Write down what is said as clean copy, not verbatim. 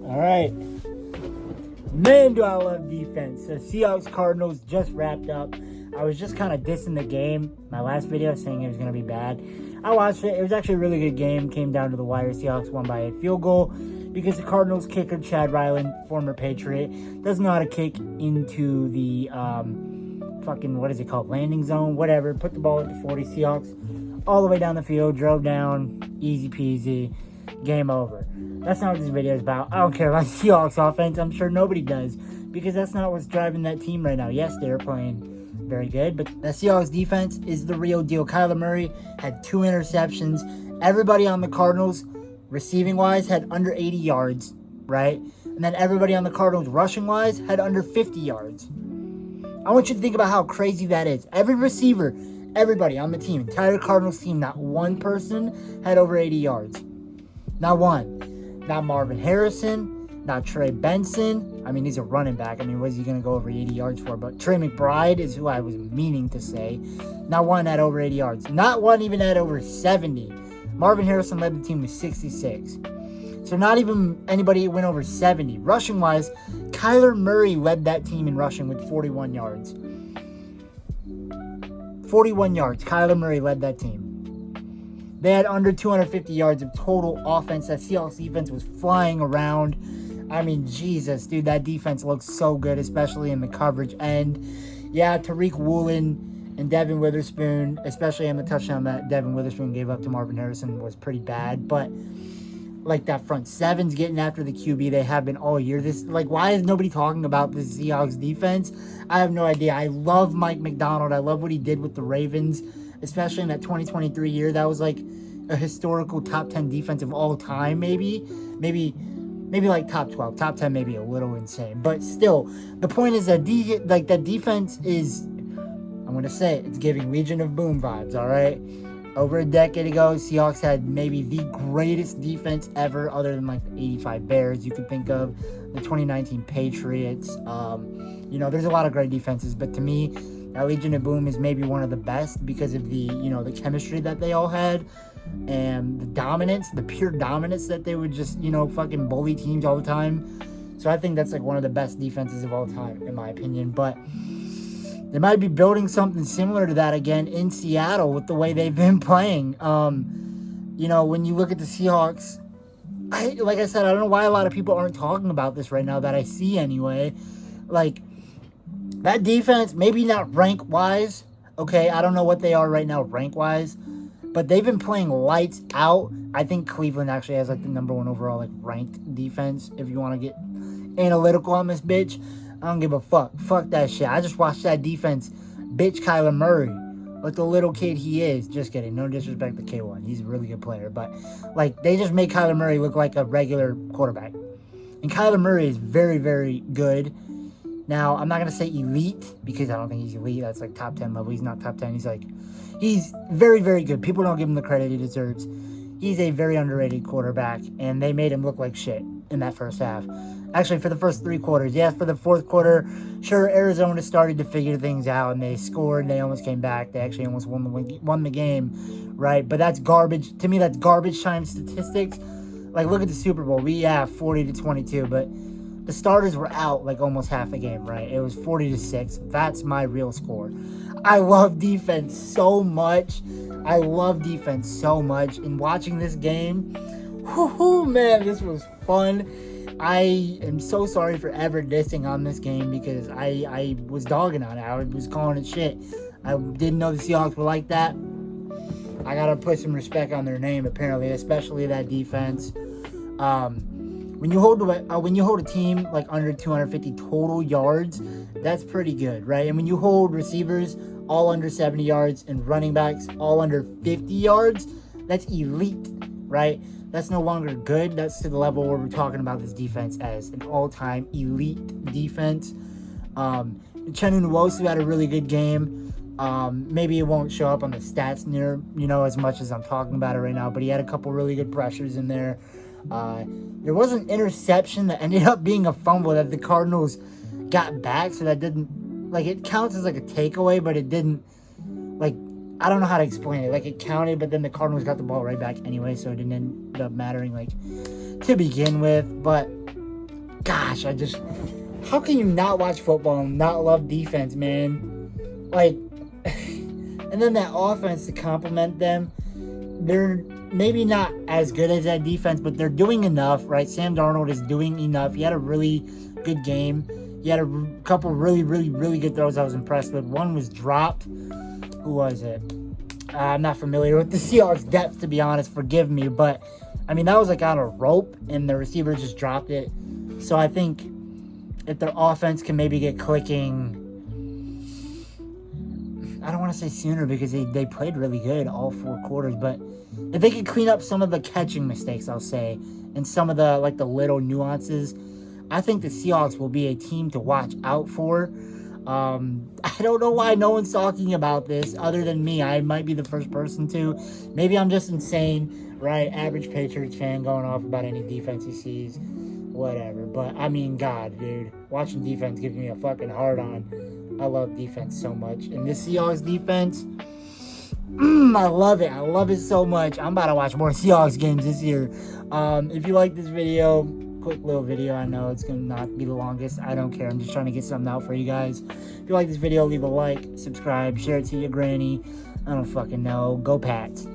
All right. Man, do I love defense. The Seahawks Cardinals just wrapped up. I was just kind of dissing the game. My last video saying it was going to be bad. I watched it. It was actually a really good game. Came down to the wire. Seahawks won by a field goal because the Cardinals kicker, Chad Ryland, former Patriot, doesn't know how to kick into the what is it called? Landing zone, whatever. Put the ball at the 40. Seahawks all the way down the field, drove down, easy peasy, game over. That's not what this video is about. I don't care about Seahawks offense. I'm sure nobody does because that's not what's driving that team right now. Yes, they're playing very good, but the Seahawks defense is the real deal. Kyler Murray had 2 interceptions. Everybody on the Cardinals, receiving-wise, had under 80 yards, right? And then everybody on the Cardinals, rushing-wise, had under 50 yards. I want you to think about how crazy that is. Every receiver, everybody on the team, entire Cardinals team, not one person had over 80 yards. Not one. Not Marvin Harrison, not Trey Benson. I mean, he's a running back. I mean, what is he going to go over 80 yards for? But Trey McBride is who I was meaning to say. Not one had over 80 yards. Not one even had over 70. Marvin Harrison led the team with 66. So not even anybody went over 70. Rushing-wise, Kyler Murray led that team in rushing with 41 yards. 41 yards. Kyler Murray led that team. They had under 250 yards of total offense. That Seahawks defense was flying around. I mean, Jesus, dude, that defense looks so good, especially in the coverage end. Yeah, Tariq Woolen and Devin Witherspoon, especially on the touchdown that Devin Witherspoon gave up to Marvin Harrison, was pretty bad. But, like, that front seven's getting after the QB. They have been all year. Why is nobody talking about the Seahawks defense? I have no idea. I love Mike McDonald. I love what he did with the Ravens, especially in that 2023 year. That was like a historical top 10 defense of all time, maybe like top 12. Top 10 maybe a little insane. But still, the point is that that defense is, I'm going to say it, it's giving Legion of Boom vibes, all right? Over a decade ago, Seahawks had maybe the greatest defense ever, other than like the 85 Bears. You could think of the 2019 Patriots. There's a lot of great defenses, but to me, that Legion of Boom is maybe one of the best because of the chemistry that they all had and the dominance, the pure dominance that they would just, fucking bully teams all the time. So I think that's like one of the best defenses of all time, in my opinion. But they might be building something similar to that again in Seattle with the way they've been playing. When you look at the Seahawks, like I said, I don't know why a lot of people aren't talking about this right now that I see anyway. Like, that defense, maybe not rank-wise, okay? I don't know what they are right now rank-wise, but they've been playing lights out. I think Cleveland actually has, like, the number 1 overall, like, ranked defense, if you want to get analytical on this bitch. I don't give a fuck. Fuck that shit. I just watched that defense bitch Kyler Murray like the little kid he is. Just kidding. No disrespect to K1. He's a really good player. But, like, they just make Kyler Murray look like a regular quarterback. And Kyler Murray is very, very good. Now, I'm not going to say elite because I don't think he's elite. That's like top 10 level. He's not top 10. He's very, very good. People don't give him the credit he deserves. He's a very underrated quarterback, and they made him look like shit in that first half. Actually, for the first 3 quarters. Yeah, for the fourth quarter, sure, Arizona started to figure things out, and they scored. They almost came back. They actually almost won the game, right? But that's garbage. To me, that's garbage time statistics. Like, look at the Super Bowl. We have 40-22, but the starters were out like almost half the game, right? It was 40-6. That's my real score. I love defense so much. And watching this game, man, this was fun. I am so sorry for ever dissing on this game because I was dogging on it. I was calling it shit. I didn't know the Seahawks were like that. I got to put some respect on their name, apparently, especially that defense. When you hold a team like under 250 total yards, that's pretty good, right? And when you hold receivers all under 70 yards and running backs all under 50 yards, that's elite, right? That's no longer good. That's to the level where we're talking about this defense as an all-time elite defense. Uchenna Nwosu had a really good game. Maybe it won't show up on the stats as much as I'm talking about it right now, but he had a couple really good pressures in there. There was an interception that ended up being a fumble that the Cardinals got back, so that didn't, like, it counts as like a takeaway, but it didn't, like, I don't know how to explain it. Like, it counted, but then the Cardinals got the ball right back anyway, so it didn't end up mattering, like, to begin with. But gosh, how can you not watch football and not love defense, man? Like, and then that offense to complement them, they're maybe not as good as that defense, but they're doing enough, right? Sam Darnold is doing enough. He had a really good game. He had a couple really, really, really good throws I was impressed with. One was dropped. Who was it? I'm not familiar with the Seahawks depth, to be honest. Forgive me, but I mean, that was like on a rope, and the receiver just dropped it. So I think if their offense can maybe get clicking, I don't want to say sooner because they played really good all 4 quarters, but if they could clean up some of the catching mistakes, I'll say, and some of the little nuances, I think the Seahawks will be a team to watch out for. I don't know why no one's talking about this other than me. I might be the first person to. Maybe I'm just insane, right? Average Patriots fan going off about any defense he sees. Whatever. But, I mean, God, dude. Watching defense gives me a fucking hard-on. I love defense so much. And this Seahawks defense, I love it. I love it so much. I'm about to watch more Seahawks games this year. If you like this video, quick little video. I know it's going to not be the longest. I don't care. I'm just trying to get something out for you guys. If you like this video, leave a like, subscribe, share it to your granny. I don't fucking know. Go Pats.